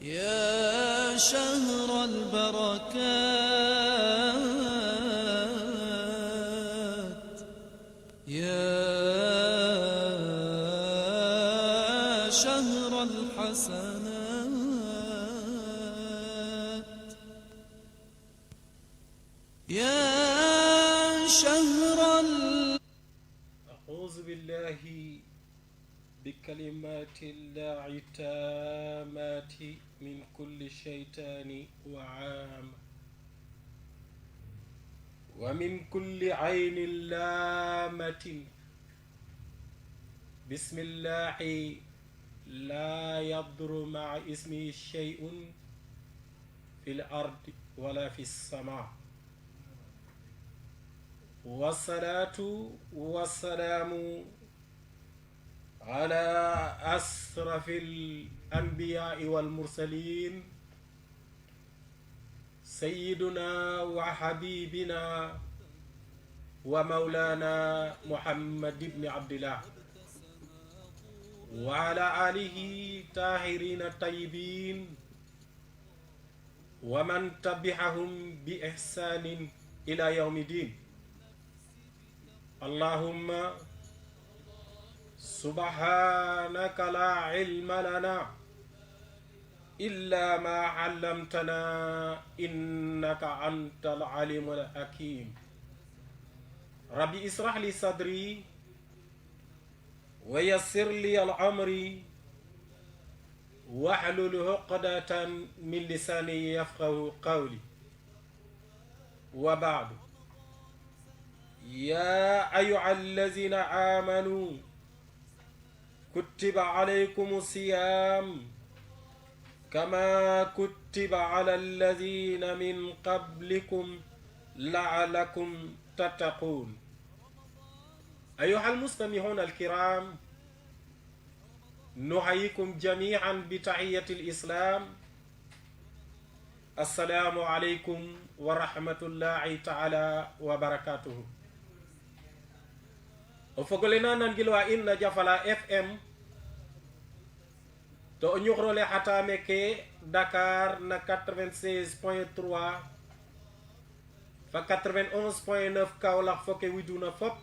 يا شهر البركات، يا شهر الحسنات، يا شهر أعوذ بالله بكلمات الله التامات من كل شيطان وعام ومن كل عين لامة. بسم الله لا يضر مع اسمه شيء في الأرض ولا في السماء. والصلاة والسلام على أشرف الأنبياء والمرسلين سيدنا وحبيبنا ومولانا محمد بن عبد الله وعلى آله طاهرين الطيبين ومن تبعهم بإحسان إلى يوم الدين. اللهم سبحانك لا علم لنا إلا ما علمتنا إنك أنت العليم الحكيم. ربي اسرح لي صدري ويسر لي الأمر واحلل عقدة من لساني يفقه قولي. وبعد، يا أيها الذين آمنوا كتب عليكم الصيام كما كتب على الذين من قبلكم لعلكم تتقون. أيها المستمعون الكرام، نحييكم جميعا بتحية الإسلام. السلام عليكم ورحمة الله تعالى وبركاته. وفقلنا ننجلوا إن جفلا FM to ñuxrole xatame ke Dakar na 96.3 fa 91.9 Kaolack foke widuna fop.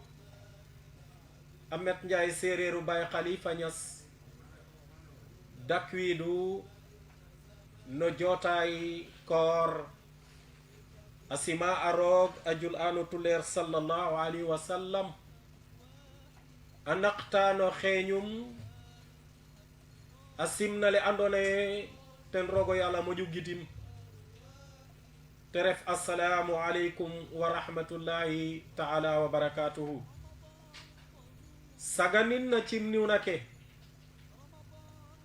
Amet Njaay séeréeru Baay Khalifa Ñas dakwiidu no jootaay koor asima aroog a jul'aano tuleer sallallahu alayhi wa sallam a naqtaano xeeñum a simnale andoona ye ten rogo Yàlla moƴu gidim te ref assalaamu aleykum wa rahmatullahi taala wa barakatuhu. saganin na cimniwna ke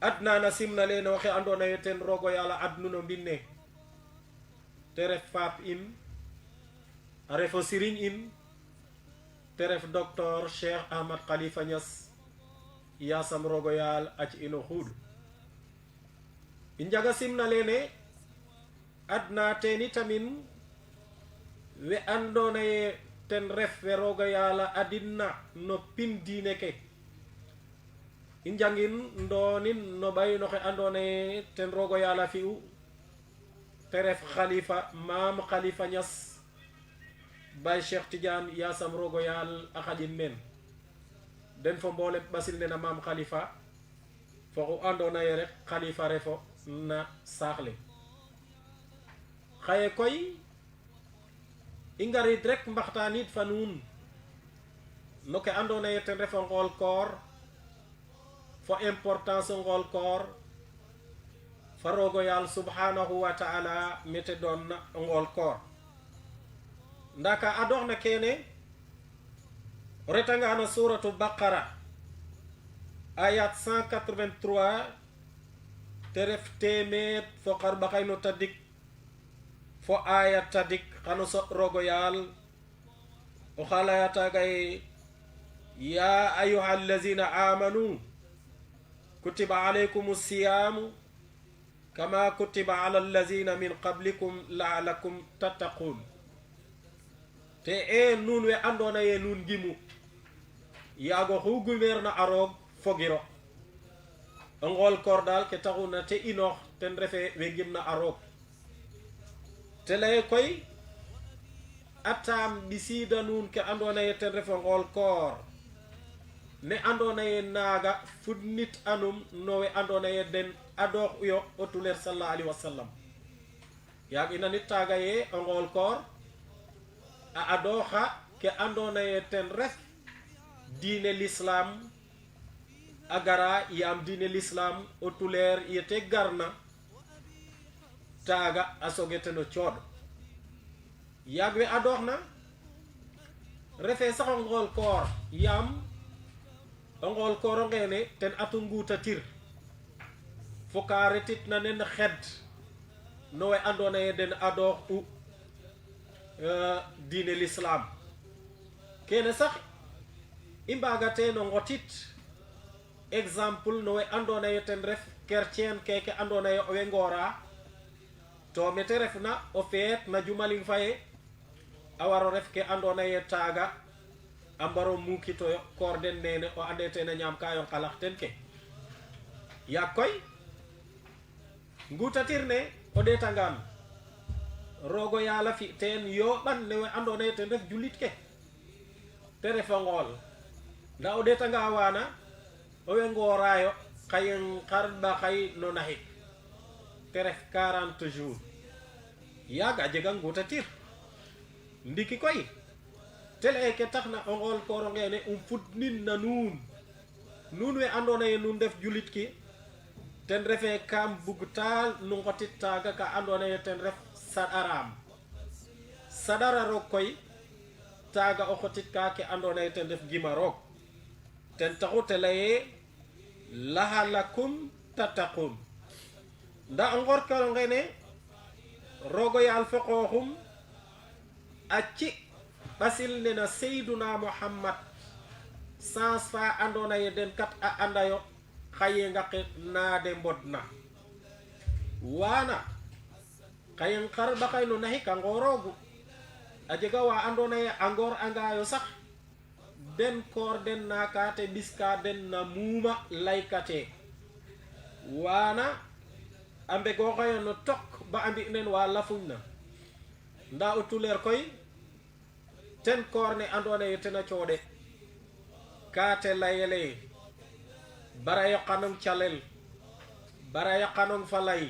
adna na simnale no xe andoona ye ten rogo Yàlla adnu no mbinne te ref faap in a refo siriñ in te ref docteur Cheikh Ahmad Khalifa Niass yasam rogo Yàlla ac ino xuuɗ i njaga simna lene adna teni tamin we andoona ye ten ref we rogo Yàlla adinna no pin diine ke i njangin ndoonin no ɓayno xe andoona ye ten rogo Yàlla fi'u te ref Khalifa Maam Khalifa Niass Baay Cheikh Tidiane yasam rogo Yàlla a xaƴin men den fo mboolem ɓasil ne na Maam Khalifa fo xu andoona ye rek Khalifa refo na saax le. xaye koy i ngarit rek mbaxtaanit fa nuun no ke andoona ye ten ref o ngool koor fo importance o ngool koor fa rogo Yàlla subhanahu wa taala mete doon na o ngool koor. ndaa ka adox na kene o retanga no suratu Baqara ayat 183 te ref téeméer fo xarɓaxay no tadik fo aya tadik xano so rogo Yàlla o xalayataga ye ya ayuha allazina amanu kutiba alaykum siyamu kama kutiba ala allazina min qablikum laalakum tattaqun. te nun we andoona ye nun ngimu yaago xugumeer na a roog fogiro o ngool koor daal ke taxuna te inoox ten refe we ngimna a roog te leye koy atam ɓisida nuun ke ando naye ten refo ngool koor ne ando naye naaga fudnit anum nowe ando naye den adoox uyo o tuleer sallallahu alayhi wa sallam yaag ina nit taaga ye o ngool koor a adooxa ke ando naye ten ref diine l'islam a gara yaam diine l'islam o tuleer yete garna taaga a soge ten o cooɗ yaag we adoox na refe sax o ngool koor yaam o ngool koor o ngene ten atu nguuta tir fo ka retit na nen xed no we ando naye den adoox u diine l'islam kene sax i mbaga te no ngotit exemple no we ando naye ten ref chrétien keke ando naye o we ngoora to mete refna o feet na jumalin faye a waro ref ke ando naye taaga a mbaro mukitoyo koor den nene o ande tena ñaam kayo xalax ten ke yaag koy ngutatir ne o ɗetangaan roogo yaala fi teen yooɓan ne we ando naye ten ref julit ke te refa ngool nda o ɗetanga waana o we ngoorayo xayen xarɓa xay no naxik te ref 40 jours yaaga a jega ngutatir ndiki koy te leye ke taxna o ngool kooro ngene fudnin na nuun we ando naye nuun def julit ki ten refe kam bugtaal nu ngotit taaga ka ando naye ten ref saɗaram saɗara roog koy taaga o xotit ka ke ando naye ten ref gima roog ten taxu te leye lahalakum tattaqun nda o ngor kooro ngene roogo yaal fo xooxum acci ɓasil nena seyduna muhammad sans fa ando naye den kat a andayo xaye ngaqe naade mbodna wana xayen xar ɓaxay no naxik a ngoroogu a jega wa ando naye a ngoor angayo sax den koor den naaka te ɓiska den na muuma laykate wana a mbegooxayo no tok ba a mbi nen wa lafuñ na nda o tuleer koy ten koor ne ando naye ten a cooɗe ka te layele bara yoqanong calel bara yoqanong falay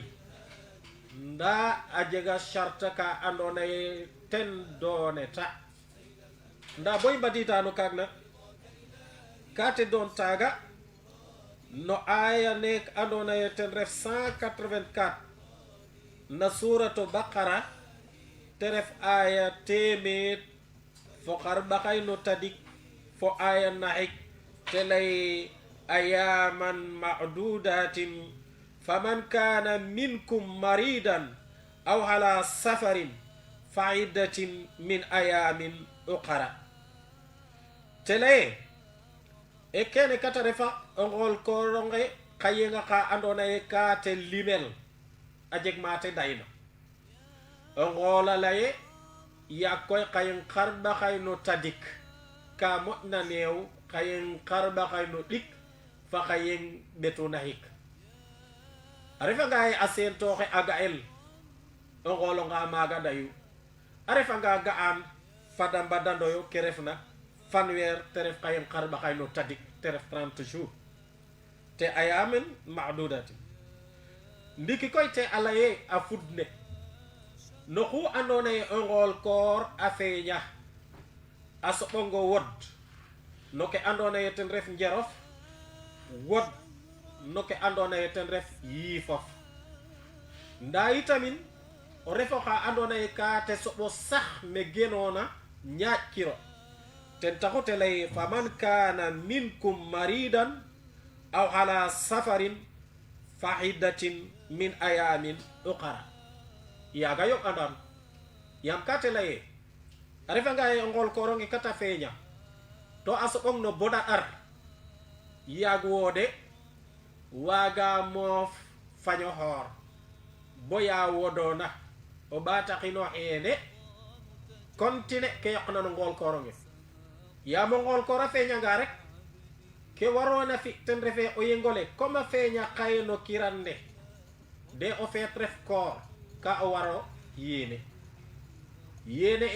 nda a jega charte ka ando naye ten doone ta nda boy mbaditano kaag na ka te doon taaga no aya nek ando naye ten ref 184 na surato baqara te ref aya temeed fo xar ɓaxay no tadik fo aya naxik te lay ayaman madudatin faman kana minkum maridan aw ala safarin fa iddatin min ayamin uqara te lay e kene kata refa o ngool koronge xayenga xa ando naye ka te limel a jeg ma te dayna o ngoola laye yaag koy xayen xarɓa xay no tadik ka moƴna neew xayen xarɓa xay no ɗik fa xayen ɓetu naxik a refanga ye a seentooxe a ga'el o ngoolonga maaga dayu a refanga ga'an fada mbadandoyo ke refna fanweer te ref xayen xarɓa xay no tadik te ref 30 jours te ayamen madudatin ndiki koy te a laye a fudne no xu ando naye o ngool koor a feeña a soɓongo wod no ke ando naye ten ref njerof wod no ke ando naye ten ref yiifof nda itamin o refo xa ando naye ka te soɓo sax me genoona ñaaƴ kiro ten taxu te lay faman kana minkum maridan aw ala safarin fa iddatin min ayamin uqara yaga yoq andan yam ka te laye a refanga ye o ngool koronge kata feeña to a soɓong no boɗa ar yaag woode waaga moof faño xoor boya wodona o ɓaataxino xeene kontine ke yoqna no ngool koronge yaam o ngool koor a feeñanga rek ke waroona fi ten refe o yengole comme a feeña xaye no kiran ne de o feet ref koor ka o waro yene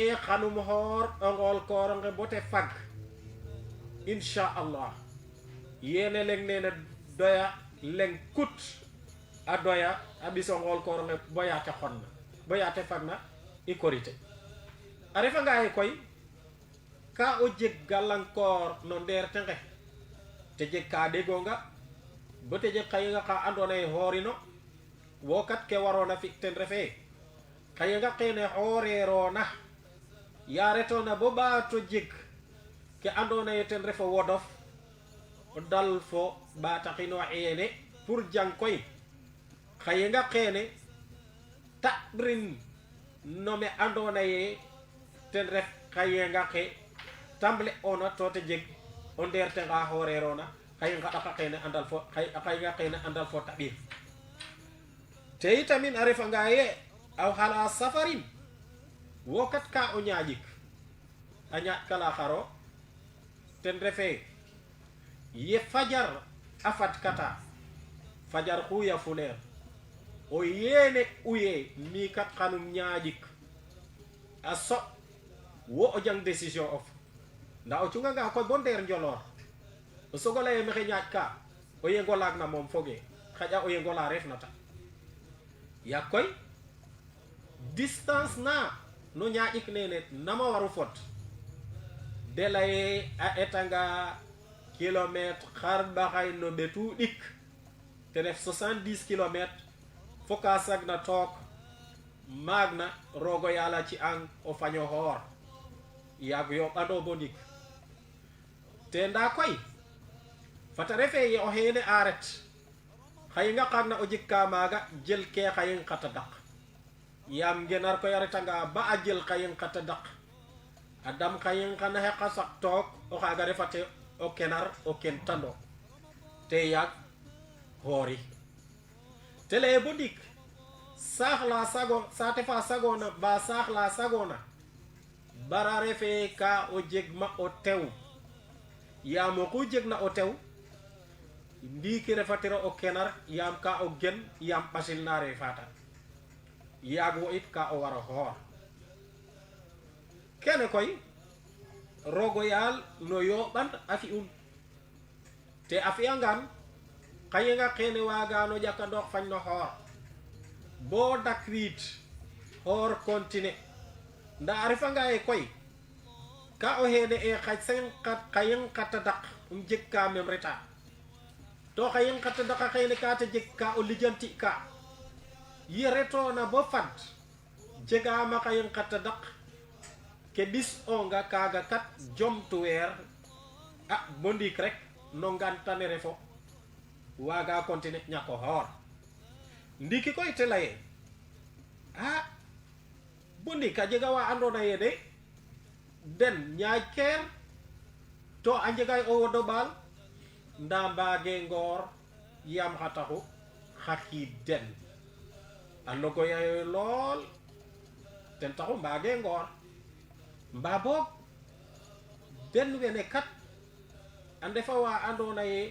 e xanum xoor o ngool koor nge bote fag inshallah yene leng nene doya leng kut a doya a ɓiso ngool koor nge boyate xonna boyate fagna i korité a refa nga koy ka o jeg galankor no ndeer te nge te jeg ka ɗegonga bo te jeg xayenga xa ando naye horino wo kat ke warona fi ten refe xayenga xene horerona ya retona bo ɓaato jeg ke ando naye ten refo wodof o dal fo ɓataxino ene pour jang koy xayenga xene taɓrin no me ando naye ten ref xayenga xe tamble ona to te jeg o ndeer te nga horerona xayenga ɗaka xene andal fo xayenga xene andal fo taɓir te itamin a refa nga ye aw xala safarin wo kat ka o ñaƴik a ñaaƴ kala xaro ten refe ye fajar a fad kata fajar xuya fuleer o yene uye mi kat xanum ñaƴik a so wo o jang décision of nda o cunga nga koy bo ndeer njolor o sogo leye mexe ñaaƴ ka o yengo laag na moom foge xaƴa o yengo la ref na ta yak koy distance na no ñaƴik nene nama waru fot de leye a etanga kilometre xar baxay no ɓetu ɗik te ref 70 kilometre fo ka sagna took maagna rogo yala ci ang o faño xoor yaag yo ɓando bo ndik te nda koy fata refe ye o xene aret xayinga xagna o jikka maaga jel ke xayin xata dak yam ngenar koy a retanga ba a jel xayin xata dak adam xayin xana xeqa sak took o xaga refate o kenar o ken tando te yaag xoori te leye bo ndik saax la sago saate fa sagona ba saax la sagona bara refe ka o jeg ma o tew yaam oxu jeg na o tew ndiki refatiro o kenar yaam ka o gen yaam ɓasil na refata yaag wo it ka o waro xoor kene koy rogo yaal no yoɓan a fi'un te a fi'angan xayenga xene wagano ƴakandoox fañ no xoor bo dakwiid xoor continue nda a refanga ye koy ka o xene e xayen xata dak jeg ka mem reta to xayen xata daka xene ka te jeg ka o lijanti ka ye retona bo fad jegama xayen xata dak ke bis onga kaga kat jomtuweer a bo ndik rek no ngantane refo waga continue ñako xoor ndiki koy te leye bo ndik a jega wa ando naye de den ñaaj keer to a njegay o wodo baal nda mbage ngoor yam xa taxu xa xiid den a nogoyayo lool ten taxu mbage ngoor mba boog den wene kat a ndefa wa ando naye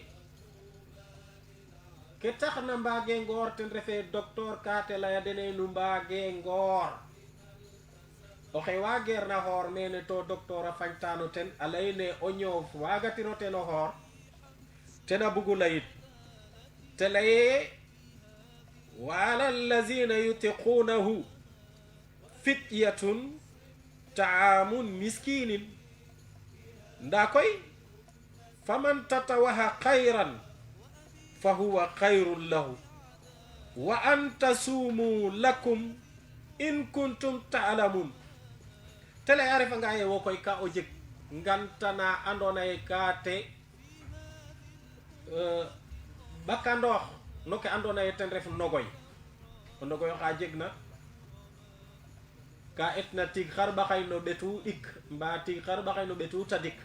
ke tax na mbage ngoor ten refe docteur ka te leya dene nu mbage ngoor oxe wageer na xoor mene to docteur a fañtano ten a leyne o ñoow wagatiro ten o xoor tena bugu leyit te leye wala allazina yutiqunahu fityatun taamun miskinin nda koy faman tatawaha khayran fahuwa khayrun lahu wa an tasumu lakum in kuntum ta'lamun tele a refa nga ye wo koy ka o jeg ngantana andona ye ka te bakandoox no ke andona ye ten ref nogoy o nogoy xa jeg na ka etna tig xar baxay no ɓetu ɗik mba tig xar baxay no ɓetu tadik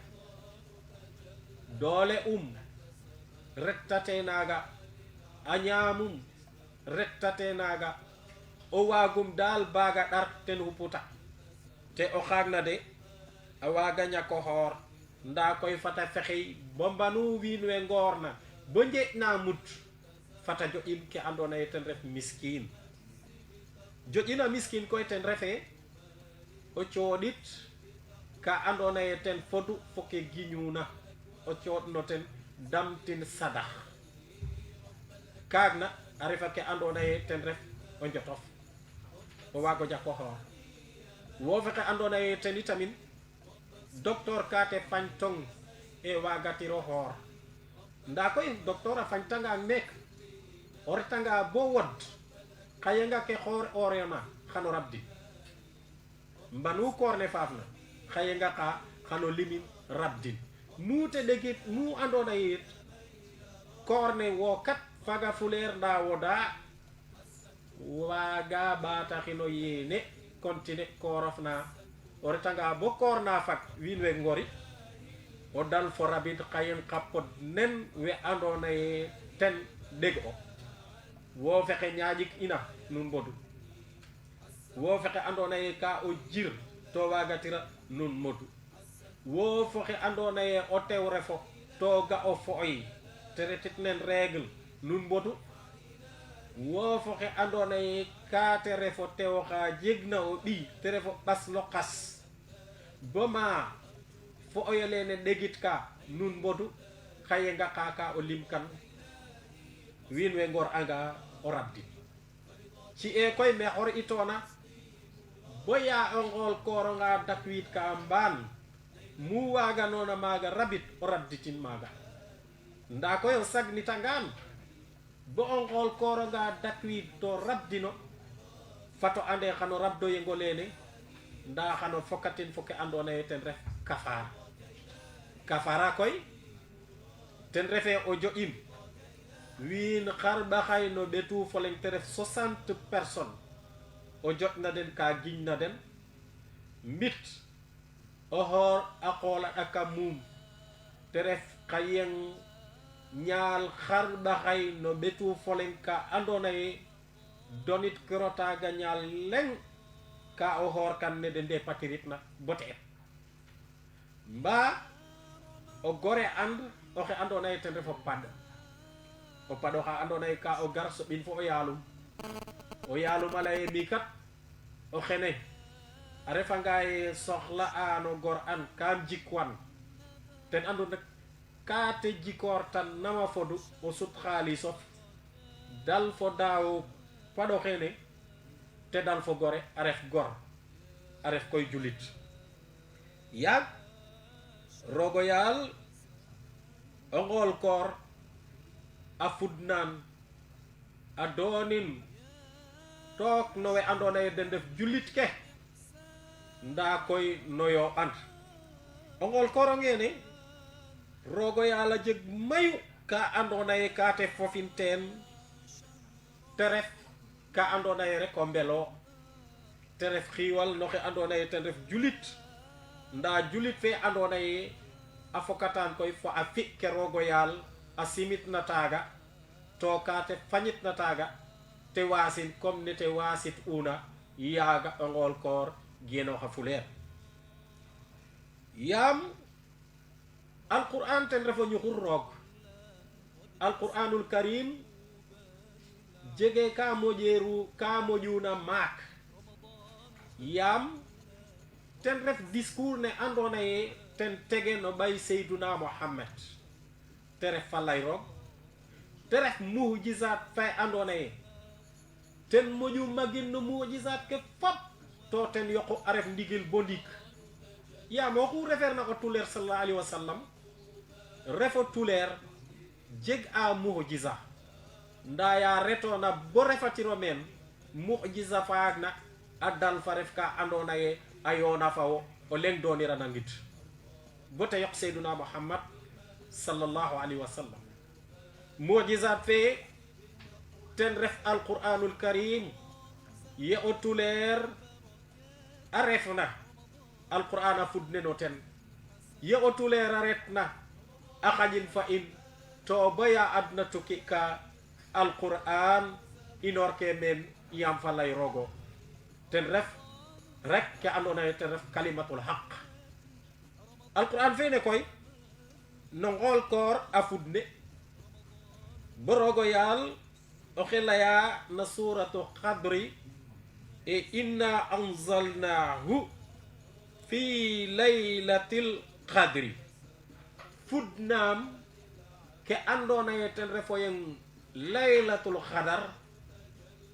doole rettate naga a ñaamum rettate naga o waagum daal baaga ɗar ten xuputa te o xaagna de a waaga ñako xoor nda koy fata fexey bo mbanu wiin we ngoor na bo njeeƴ na mut fata joƴin ke andona ye ten ref miskin joƴina miskin koy ten refe o coɗit ka andona ye ten fodu foke giñuna o coɗno ten damtin sadah kagna a refa ke andona ye ten ref o njotof o wago jako xoor wo fexe andona ye ten itamin docteur kate pañtong e wagatiro xoor nda koy docteur a fañtanga mek o retanga bo wod xayenga ke xoor orema xano rabdi mbanu koor ne faafna xayenga xa xano limin rabdin mu te degit mu andona ye koor ne wo kat faga fuleer nda woda waga bataxino yene continue koorof na o retanga bo koor na fat wiin we ngori o dal fo rabid xayen xapod nen we andona ye ten deg o wo fexe ñaƴik ina nun mbodu wo fexe andona ye ka o jir to wagatira nun modu wo fexe andona ye o tew refo to ga o fo'oy te retit nen règle nun mbodu wo fexe andona ye ka te refo tew xa jegna o ɓi te refo ɓas no qas boma fo oyo lene ɗegit ka nun mbodu xaye nga ka o lim kan wiin we ngor anga o rabdi ci e koy me xor itona boya o ngol koronga dakwit ka mbaan mu waga nona maga rabit o rabditin maga nda koy o sagnitangan bo o ngol koronga dakwit to rabdino fato ande xano rabdo yengo lene nda xano fokatin foke andona ye ten ref kafara kafara koy ten refe o jo'in wiin xar baxay no ɓetu foleng te ref 60 personnes o jotna den ka giñna den mbit o xoor a xoola ɗaka muum te ref xayeng ñaal xar baxay no ɓetu foleng ka andona ye donit kiro taga ñaal leng ka o xoor kan ne de nde patirit na bote et mba o gore and oxe andona ye ten refo pad o pado xa andona ye ka o gar soɓin fo o yaalum a leye mi kat o xene a refanga ye soxla ano gor an kam jikwan ten andu nak ka te jikoor tan nama fodu o sut xalisof dal fo daaw pado xene te dal fo gore a ref gor a ref koy julit yaag rogo yaal o ngool koor a fudnan a doonin took no we andona ye den def julit ke nda koy noyo and o ngool koor o ngene rogo yaal a jeg mayu ka andona ye ka te fofin teen te ref ka andona ye rek o mbelo te ref xiiwal no xe andona ye ten ref julit nda julit fe andona ye a fokatan koy fo a fi ke rogo yaal a simit na taga to ka te fañit na taga te wasin comme ne te wasit una yaga o ngool koor genoxa fuleer yaam alquran ten refo ñuxur roog alquranul karim jege ka moƴuna maak yaam ten ref discours ne andona ye ten tege no ɓay seyduna mohammed te ref fa lay roog te ref muhjisat fay andona ye ten moƴu magin no muhjisat ke fop to ten yoqu a ref ndigil bo ndik yaam oxu refeer na o tuleer sallallahu alayhi wa sallam refo tuleer jeg a muhjisa nda ya retona bo refatiro men muhjisa faagna a dal fa ref ka andona ye a yoona fa wo o leng donirana ngid bo te yoq seyduna muhammad sallallahu alayhi wa sallam mu'jizat fe ten ref alquranul karim ye o tuleer a refna alquran a fudne no ten ye o tuleer a retna a xaƴin fa in to baya adna tukki ka alquran inor ke men yam fa lay rogo ten ref rek ke andona ye ten ref kalimatul haq alquran fene koy no ngool koor a fudne bo rogo yaal oxelaya na suratu qadri e inna anzalnahu fi laylatil qadri fudnam ke andona ye ten refoyen laylatul qadar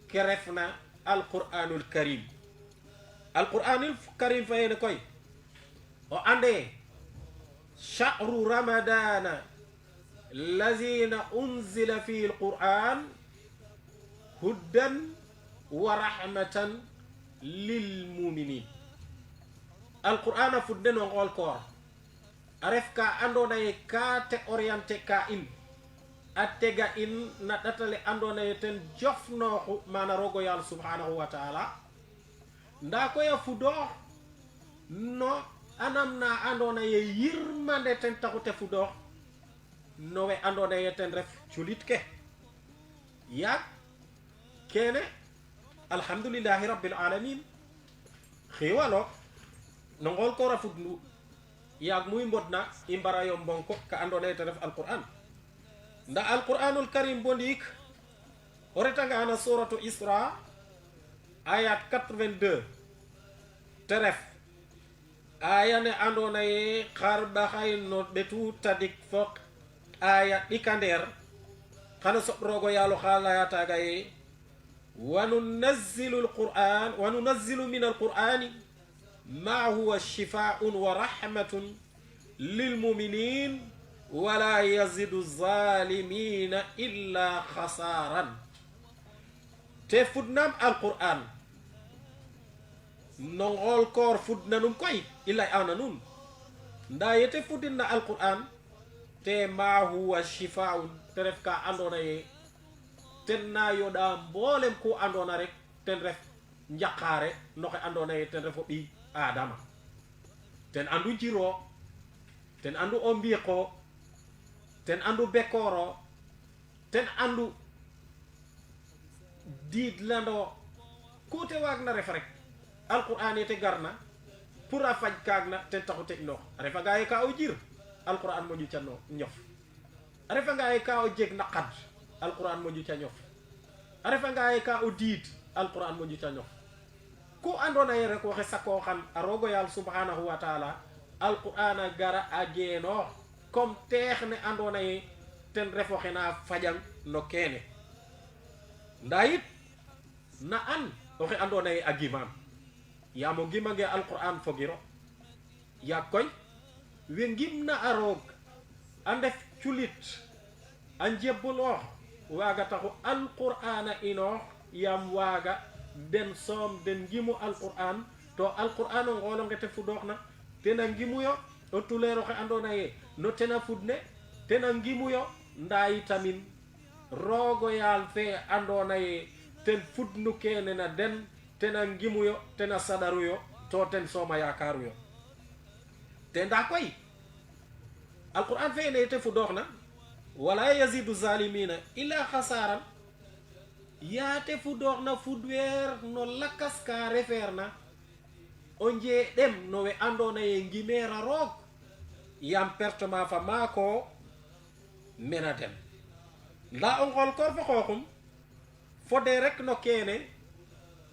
ke refna alquranul karim fayene koy o ande shahru ramadana lazina unzila fihi alquran huddan wa rahmatan lil muminin alqur'ana fudden o ngol koor a ref ka andona ye ka te orienté ka in a tega in na ɗatale andona ye ten jofnooxu mana rogo yaal subhanahu wa taala nda koy a fudoox no anam na andona ye yirmande ten taxu te fudoox no we andona ye ten ref culit ke yaag kene alhamdulillahi rabbil alamin xewalo no ngol ko rafudnu yaag muy mbodna i mbara yo mbonko ka andona ye ten ref alquran nda alquranul karim bo ndiik o retanga na suratu isra ayat 82 te ref aya ne andona ye xar baxay no ɓetu tadik fo aya ɗikandeer xana soɓ rogo yaalo xa layataga ye وننزل من القرآن ما هو شفاء ورحمة للمؤمنين ولا يزيد الظالمين إلا خسارا تفدنام القرآن نقول كور فدنا نمكوي إلا أنا نون دا يتفدنا القرآن ما هو شفاء ترفك أندونا ten na yoda mbolem ko andona rek ten ref njaqare noxe andona ye ten refo ɓi adama ten andu jiro ten andu o mbiqo ten andu bekoro ten andu diid lando kute wagna ref rek alquran yete garna pour a faj kagna ten taxu te inox a refa nga ye ka o jir alquran moƴu ca ñof a refa nga ye ka o jeg naqad alquran moƴu ca ñof a refa nga ye ka o diid alquran moƴu ca ñof ku andona ye rek waxe sako xan a rogo yaal subhanahu wa taala alquran a gara a geenoox comme teex ne andona ye ten refo xena fajang no kene nda yit na an oxe andona ye a gimam yaam o gimange alquran fogiro yaag koy we ngimna a roog a ndef culit a njebuloox waaga taxu alqur'ana inoox yaam waaga den soom den ngimu alqur'an to alqur'an o ngoolonge te fudooxna tena ngimuyo o tuleer oxe andoona ye no tena fudne tena ngimuyo ndaa yitamin roogo yaal fe andoona ye ten fudnu kene na den tena ngimuyo tena sadaruyo to ten sooma yaakaaruyo te ndaa koy alqur'an fe ne te fudooxna wala yazidu zalimina illa khasaran yaate fudooxna fudweer no lakas ka refeerna o njee ɗem no we andoona ye ngimeera roog yaam pertement fa maako mena dem ndaa o ngool koor fo xooxum fode rek no keene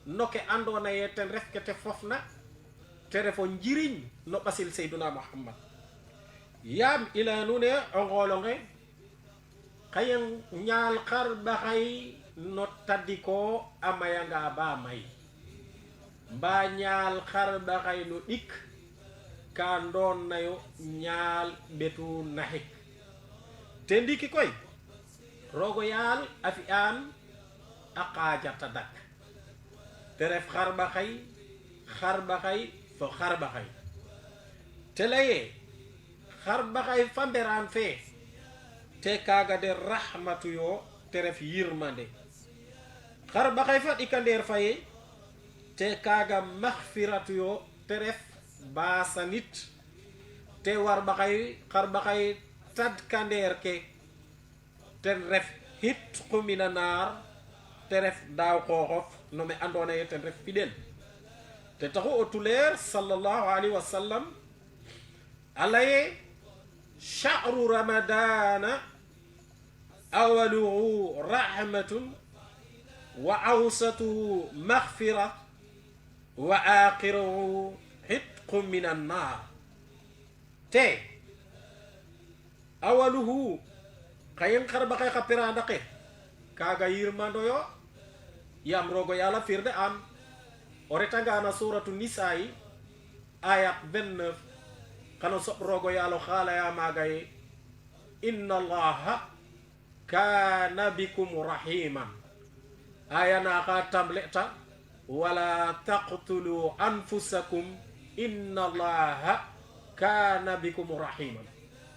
no ke andoona ye ten ref ke te fofna te refo njiriñ no ɓasil seyduna muhammad yaam i laya nuun e o ngoolonge xayen ñaal xar baxay no tadiko a mayanga ba may mba ñaal xar baxay no ɗik ka ndoon nayo ñaal ɓetu naxik te ndiki koy rogo yaal a fi'aan a qaajata dak te ref xar baxay fo xar baxay te laye xar baxay fa mberaan fe te kaga de rahmatu yo te ref yirmande xar baxay fa ɗikandeer faye te kaga maxfiratu yo te ref basanit te war baxay xar baxay tadkandeer ke ten ref hit xumina naar te ref daaw xooxof no me andoona ye ten ref fidel te taxu o tuleer sallallahu alayhi wa sallam a laye shahru ramadana awaluhu rahmatun wa awsatuhu maghfira wa akhiruhu hitqu minan nar. Te awaluhu kayen karba kay kapiranda ke kaga yirmando yo yam rogo yala firde an oreta ngana suratu nisa'i ayat 29 kano sob rogo yalo khala ya magay inna allaha kana bikum rahiman ayana ka tamleta wala taqtulu anfusakum inna allaha kana bikum rahiman.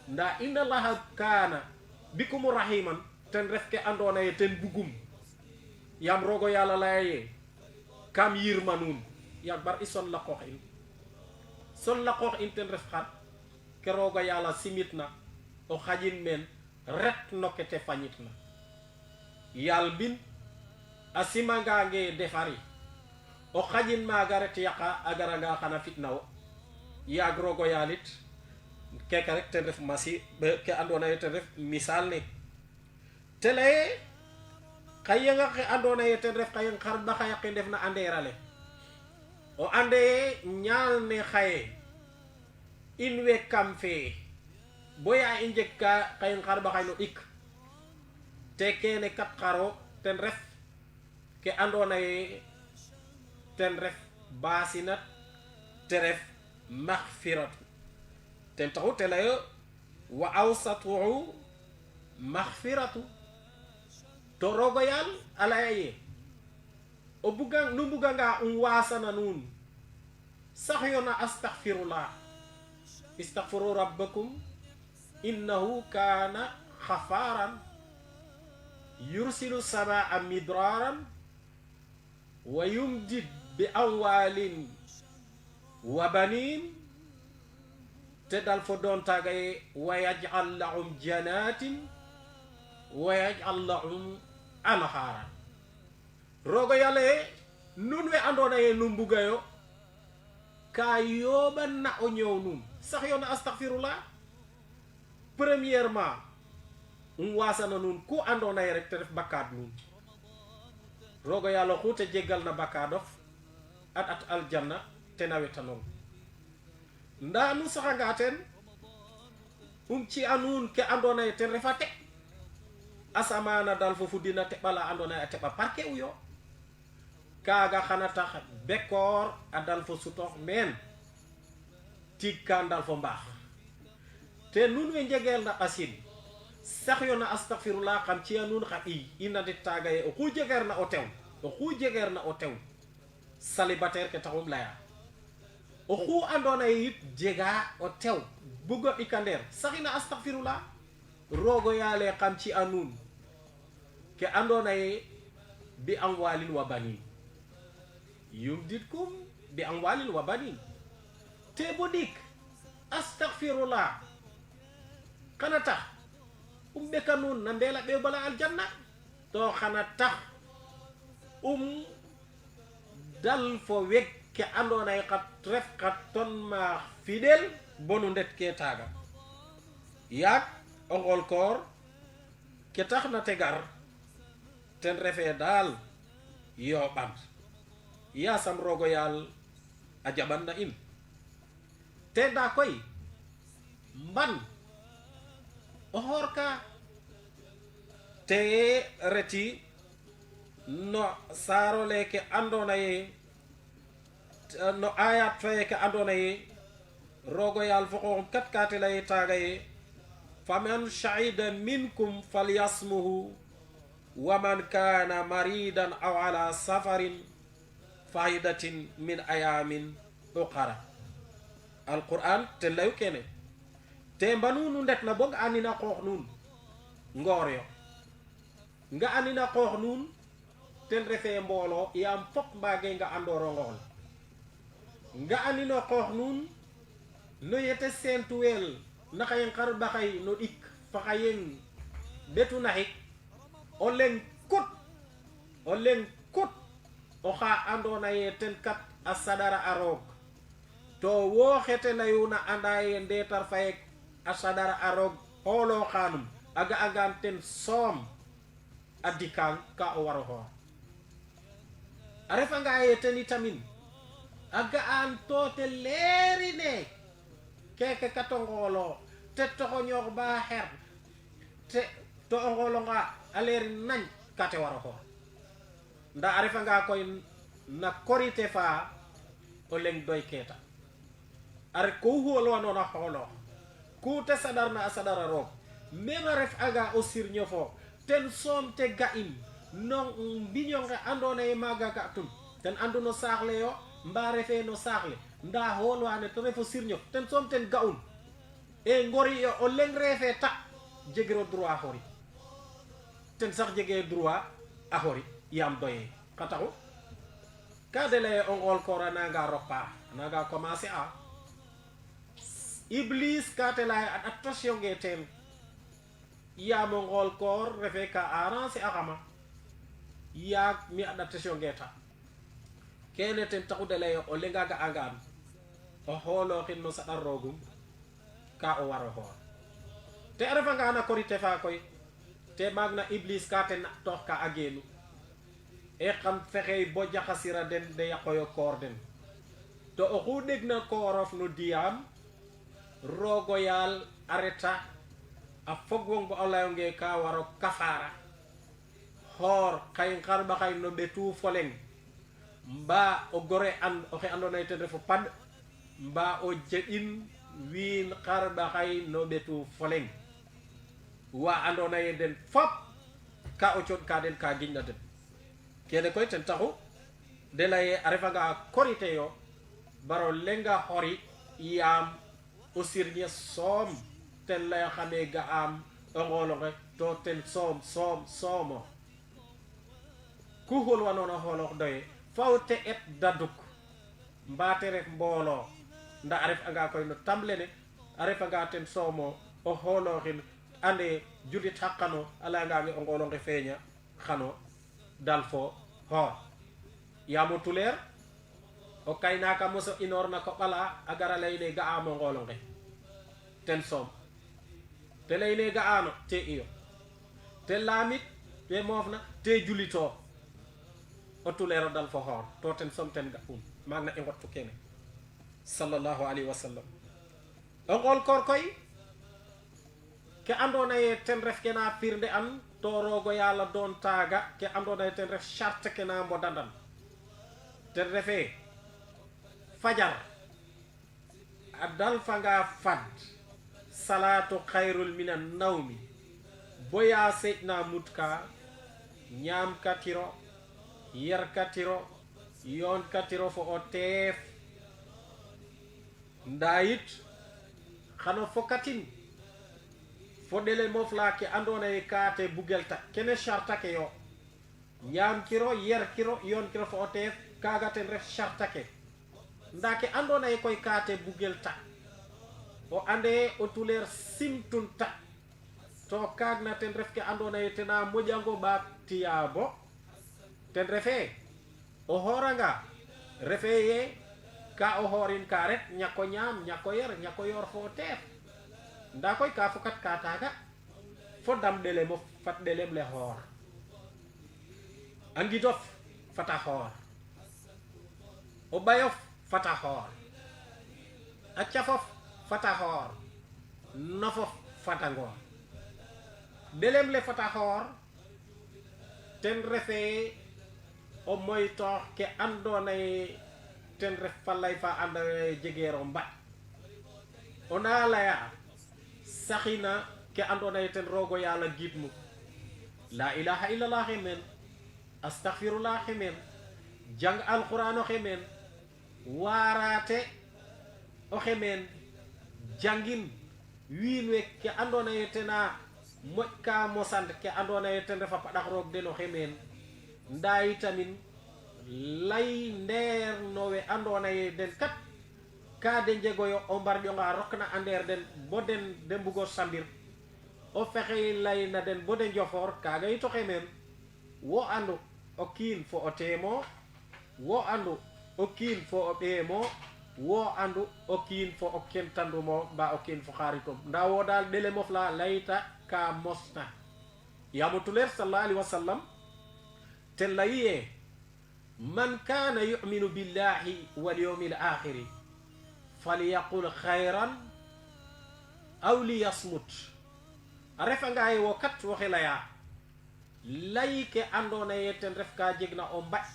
Nda inna allaha kana bikum rahiman ten refke andona ye ten bugum yam rogo yalla laye kam yirmanun yak bar ison la kox in son la kox in ten ref xat ke rogo yalla simitna o xajin men ret nokete fañitna yal bin asimanga nge defari o xajin maga ret yaqa agaraga xana fitnawo yag rogo yalit keke rek ten ref masi ke andona ye ten ref misal ne tele kayanga ke andona ye ten ref kayang xar ba xaya ke def na anderale o ande ñaal ne xaye in we kam fe boya injek ka kayang xar ba xay no ik te kene kat xaro ten ref ke andona ye ten ref basinat te ref maghfiratu ten taxu te layo wa awsatuhu maghfiratu to rogo yal alaye o bugang nu buganga wasana nun sax yona astaghfirullah istaghfiru rabbakum innahu kana ghafaran yursilu samaa midraran wa yumdid bi amwalin wa banin te dal fo don tagay wa yaj'al lahum janatin wa yaj'al lahum anhara rogo yale nun we andona ye num bugayo ka yoban na o ñew nun sax yona astaghfirullah premièrement wasana nun ku andona ye rek te def bakkat nun rogo yalla xuute jegal na bakkadof at aljanna te nawetanon nda nu saxanga ten ci anun ke andona ye ten refate asamana dal fofu dina teɓala andona ye a teɓa parke uyo kaga xana tax bekor a dal fo sutox men tig kan dal fo mbaax te nun we njegel na asin sax yo na astaghfirullah xam ci anun xam ina de tagaye o xu jeger na o tew célibataire ke taxum laya o xu andona ye it jega o tew bugo ikander saxina astaghfirullah rogo yale xam ci anun ke andona ye bi amwalin wa banin yumditkum bi amwalin wa banin te bodik astaghfirullah kana tax beka nun na ndela be bala aljanna to xana tax dal fo weg ke andona ye xat ref xat ton ma fidèle bonu ndet ke taga yak o ngol koor ke tax na tegar ten refe dal yo band ya sam rogo yal a jaban na in te da koy mban o horka te reti no saro leke andona ye no ayat faye ke andona ye rogo yal foko kat kate lay taga ye faman shahida minkum falyasmuhu wa man kana maridan aw ala safarin faidatin min ayamin uqara alquran te layu kene te mbanu nu ndet na bo nga anina xoox nun ngoor yo nga anina xoox nun ten refe mbolo yam fop mbage nga andoro ngool nga anino xoox nun no yete sentuwel naxayen xar baxay no ik faxayen betu naxik o leng kut oxa andona ye ten kat a sadara a roog to wo xete layuna anda ye ndetar fayek a sadara a roog xoolo xanum aga agan ten soom a dikang ka o waro xoor arefa nga yeteni tamin aga an tote leri ne keke katongolo te toko ñor ba her te to ngolo nga aleri nañ kate waro ko nda arefa nga koy na korite fa o leng doy keta are ko holo non a holo ku te sadarna asadara rok mema ref aga o sir ñofo ten som te gaim non biño nga andona e maga ka tun ten anduno saxle yo mba refe no saxle nda holo ane to refo sir ñof ten som ten gaun e ngori yo o leng refe ta jegiro droit hori ten sax jege droit a hori yam doye kataxu ka dele o ngol korana nga ropa naga commencer a iblis ka te lay attention ge ten yam o ngol kor refe ka arrange a xama yak mi adaptation ge ta kene ten taxu dele o lenga ga angam o holo xin no sadar rogum ka o waro hor te refa nga na korite fa koy te magna iblis ka te tox ka agenu e xam fexey bo jaxasira den de yakoyo koor den to o xu deg na koorof no diyam rogo yal areta a fogwong bo olayonge ka waro kafara hor kay xarba xay no betu foleng mba o gore an o xe andona te refo pad mba o jedin win xarba xay no betu foleng wa andona ye den fop ka o cod ka den ka giñna den kene koy ten taxu de laye a refa nga korite yo baro lenga hori yam o sirñe soom ten lay xame ga am o ngolonge to ten soomo ku hol wanona holox doye fawte et daduk mbate ref mbolo nda a ref anga koy no tamlene a refa nga ten soomo o holoxin ande julit xaqano ala nga mi o ngolonge feña xano dal fo ho yamo tuler o kaynaka moso inor na ko bala agara layne ga amo ngolonge ten som te layne ga ano te iyo te lamit te mofna te julito o tulero dal fo hor to ten som ten ga magna e ngottu kene sallallahu alaihi wasallam o ngol kor koy ke andona ye ten ref kena pirnde am to rogo yalla don taga ke andona ten ref charte kena mbo dandan ten refe fajar adal fanga fad salatu khairul minan nawmi boya seydna mutka nyam katiro yer katiro yon katiro fo o teef ndayit xano fokatin fodele mofla ke andona e kate bugelta kene charta ke yo nyam kiro yer kiro yon kiro fo otef kaga ten ref charta ke ndake andona e koy kate bugelta o ande o tuler simtunta to kagna ten ref ke andona e tena mojango ba tiyabo ten refe o horanga refe ye ka o horin karet nyako nyam nyako yer nyako yor fo otef nda koy ka fokat ka taga fo dam dele mo fat delem le hor angidof fata hor o bayof fata hor accafof fata hor nofof fata ngor delem le fata hor ten refe o moyto ke andona ten ref falay fa anda jegero mbat ona laya saxina ke andona ten rogo yalla gitmu la ilaha illallah hemen astaghfirullah hemen jang alquran o hemen warate o hemen jangin winwe ke andona tena mokka mosand ke andona ten refa padak rog de no hemen nday tamin lay nder nowe andona den kat ka de jegoyo o mbarjo nga rokna ander den boden de mbugo sambir o fexey lay na den boden jofor kaga yito xemen wo andu o kin fo o temo wo andu o kin fo o bemo wo andu o kin fo o kentandumo ba o kin fo kharitom nda wo dal dele mofla layta ka mosna yamutuler sallallahu alaihi wasallam ten laye man kana yu'minu billahi wal yawmil akhir falyaqul khayran aw liyasmut. a refa nga ye wo kat waxe laya lay ke andona ye ten ref ka jegna o mbaƴ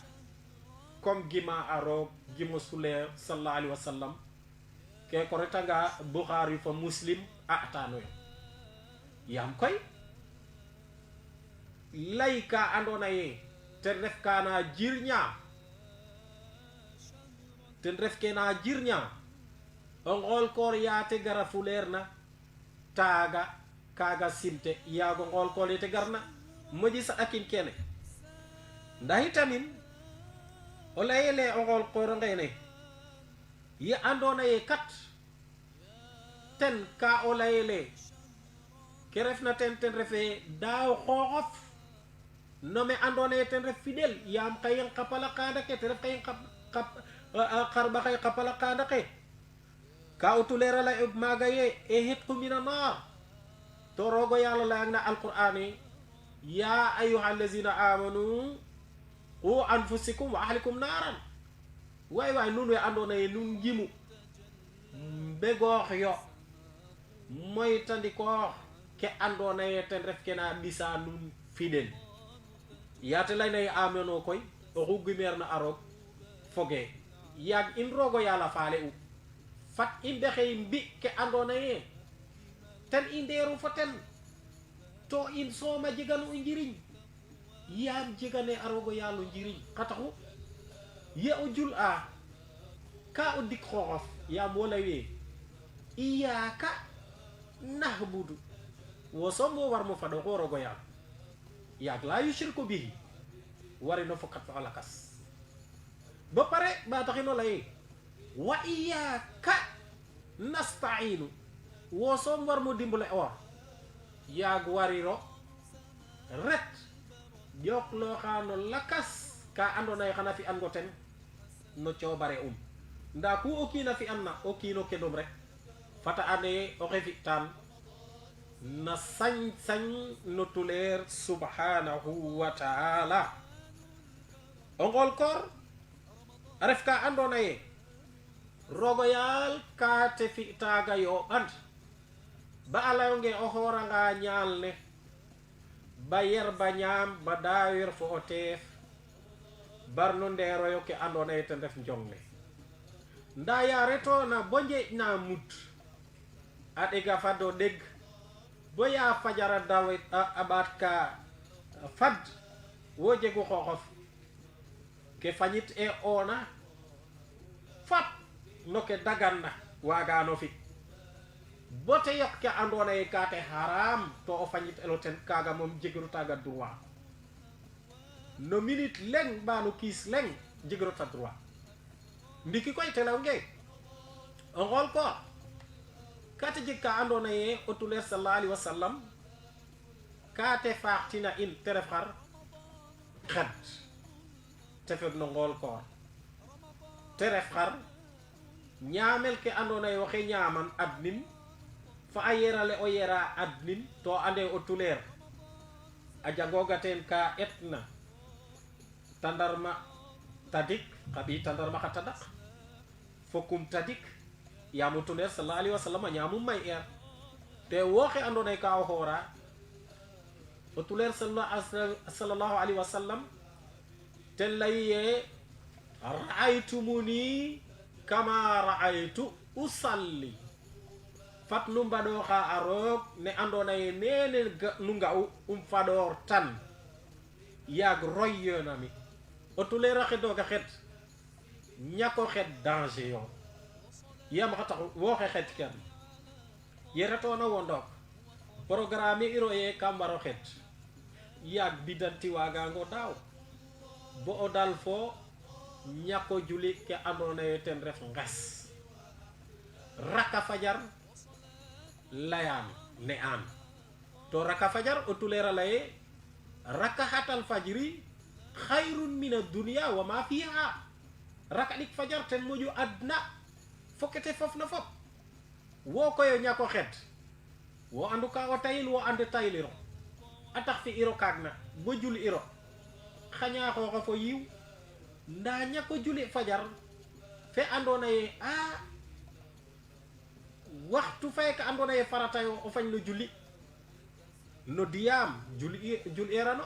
comme gima a roog gimo sule sallallahu alaihi wasallam ke ko retanga Bukhari fa Muslim a atanoyo yam koy lay ka andona ye ten ref kana jirña ten ref ke na jirña o ngol koor yaate gara fuleer na taaga kaga simte yaago ngol koor yete garna moƴi sa akin kene ndahi tamin o layele o ngol koor ngene ye andona ye kat ten ka o layele ke refna ten refe daaw xooxof no me andona ye ten ref fidèle yaam xayen xapala qaada ke te ref xayen xarba xay xapala qaada ke ka o tulera la maaga ye e hitqu mina naar to rogo yàlla layang na alqur'an ya ayuha allazina amanu qu anfusikum wa ahlikum naaran way nun we andona ye nun ngimu mbegoox yo moy tandikoox ke andona ye ten ref kena mbisa nun fidèle yaate lay nay ameno koy oxu gimeer na a roog foge yaag in rogo yàlla faale u fat i mbexey mbi ke andona ye ten i ndeeru fo ten to in sooma jeganu o njiriñ yaam jegane a rogo yàlla njiriñ xa taxu ye o jul a ka o dik xooxof yaam wo lay we iyaaka nahbudu wo soom wo war mo fado ko rogo yàlla yaag la yushriku bihi wari no fokat fa lakas ba pare ba taxino lay wa iyyaka nasta'inu wo soom war mo dimbale or yaag wariro ret jok lo xano lakas ka andona ye xana fi an goten no coobare nda ku o kiina fi an na o kiino kedum rek fata ane o xe fi'tan na sañ-sañ no tuleer subhanahu wa ta'ala o ngol koor a ref ka andona ye rogo yaal ka te fi taaga yo and ba a layonge o xooranga ñaal ne ba yer ba ñaam ba daawir fo o teef bar no ndeeroyo ke andona ye ten ref njong ne nda ya retona bo njeeƴ na mut a ɗega fado ɗeg bo ya fajara dawit a ɓaat ka fad wo jegu xooxof ke fañit e ona fat no ke daganna wagano fi bo te yok ke andona ye ka te haram to o fañit elo ten kaga mom jegiro taga droit no minute leng ba no kiis leng jegiro ta droit ndiki koy te lawnge o ngol ko kate jeg ka andona ye o tuler sallallahu alaihi wasallam kate faaxtina in te ref xar xed te feg no ngol koor te ref xar ñaamel ke andona ye waxe ñaaman adnin fa a yerale o yera adnin to ande o tuler a jangoga ten ka etna tandarma tadik xaɓi tandarma xa tadak fokum tadik yamu tuler sallallahu alaihi wasallam a ñamum may er te woxe andona ye ka o xoora o tuler sallallahu alaihi wasallam ten laye ra'aytumuni kama ra'aytu usalli fat nu mbaɗoxa a roog ne andona ye nene nu nga'u fador tan yaag royyonami o tulera xedoga xed ñako xed danger yo yam xa taxu woxe xed ken ye retona wo ndok programme iro ye kam waro xed yaag bidanti wagango daaw bo o dal fo ñako juli ke andona ye ten ref ngas raka fajar layan ne an to raka fajar o tulera laye rakahatal fajri khairun min ad-dunya wa ma fiha raka dik fajar ten moju adna fokete fof na fop wo ko yo ñako xet wo andu ka o tayil wo ande tayiliro atax fi iro kagna bo jul iro xaña xooxa fo yiw nda ko juli fajar fe andona ye waxtu fay ka andona ye farata yo o fañ no julli no diyam jul erano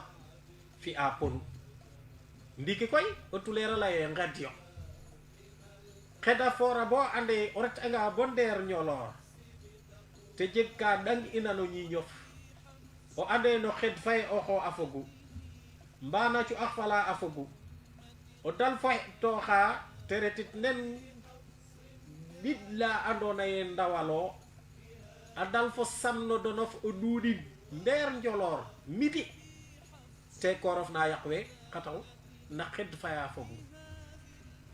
fi a ponu ndiki koy o tulera la ye ngad yo xeda fora bo ande o ret nga bon der ñolor te jeg ka dang inano ñi ñof o ande no xed fay o xo afogu mbana ci axfala afogu o dal fay to xa teretit nen bid la andona ye ndawalo a dal fo samno donof o duudi nder njolor midi te korof na yaqwe xataw na xed faya fogu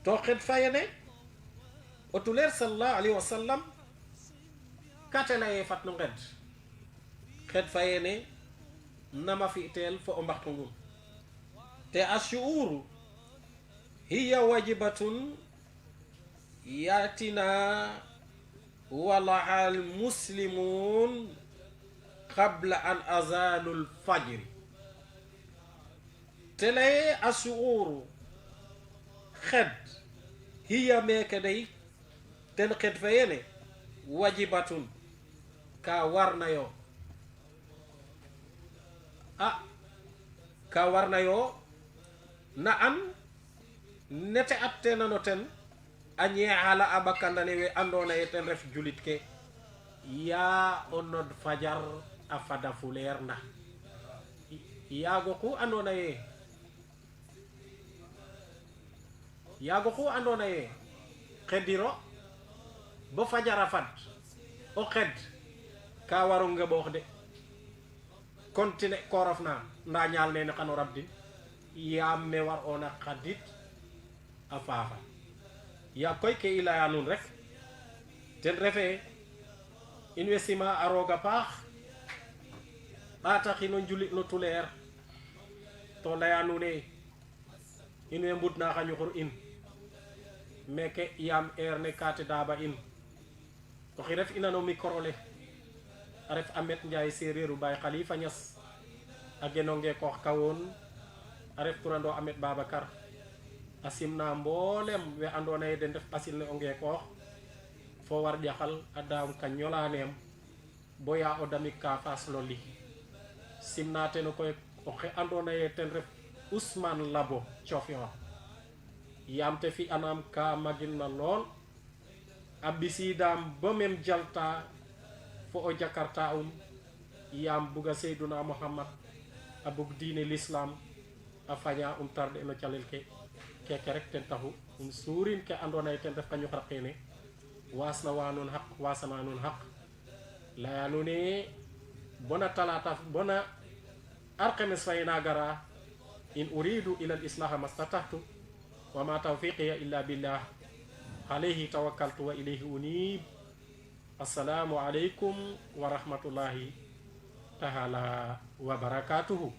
to xed fayene o tuler sallallahu alaihi wasallam katela ye fatno nged xed fayene nama fi tel fo o mbaxtu ngum te ashuru hiya wajibatun yatina wala al muslimun qabla an azanul fajr tele ashuru xed hiya meke day ten xed fayene wajibatun ka warna yo ka warna yo na am nete attena no ten anye ala abakandane we andona yeten ref julit ke ya onod fajar afada fuler na yago ku andona ye xediro bo fajara fad o xed ka waro nga bo de kontine korofna nda ñal nene xano rabdin yam me war ona xadit a faafa ya koy ke ilaya nun rek ten refe in we sima a roga paax ɓata xino njulit no tuleer to leya nune in we mbudna xa ñuxur in meke yam erne kate daba in oxi ref ina no micro le a ref Amet Njaay sereeru Baay Khalifa Ñas a genonge koox kawoon a ref turando Amet Babacar a simna mboolem we andona ye den def ɓasil ne o ngeekoox fo war ƴaxal a daam ka ñolaneem boya o damit ka faas loli simna ten koy oxe andona ye ten ref Ousmane Labo Thiofior yam te fi anam ka magin na lool a ɓisidam bo mem jalta fo o jakarta yam buga Seyduna Muhammad a bug diine l'islam a faña tarde no calel ke keke rek ten taxu suurin ke andona ye ten ref ka ñuxar xene wasna wa nuun xaq wasana nuun xaq leya nune bona talata bona arxemes fayna gara in uridu ila al islaha mastatahtu wa ma tawfiqiya illa billah alayhi tawakkaltu wa ilayhi unib. Assalamu alaikum warahmatullahi ta'ala wabarakatuhu.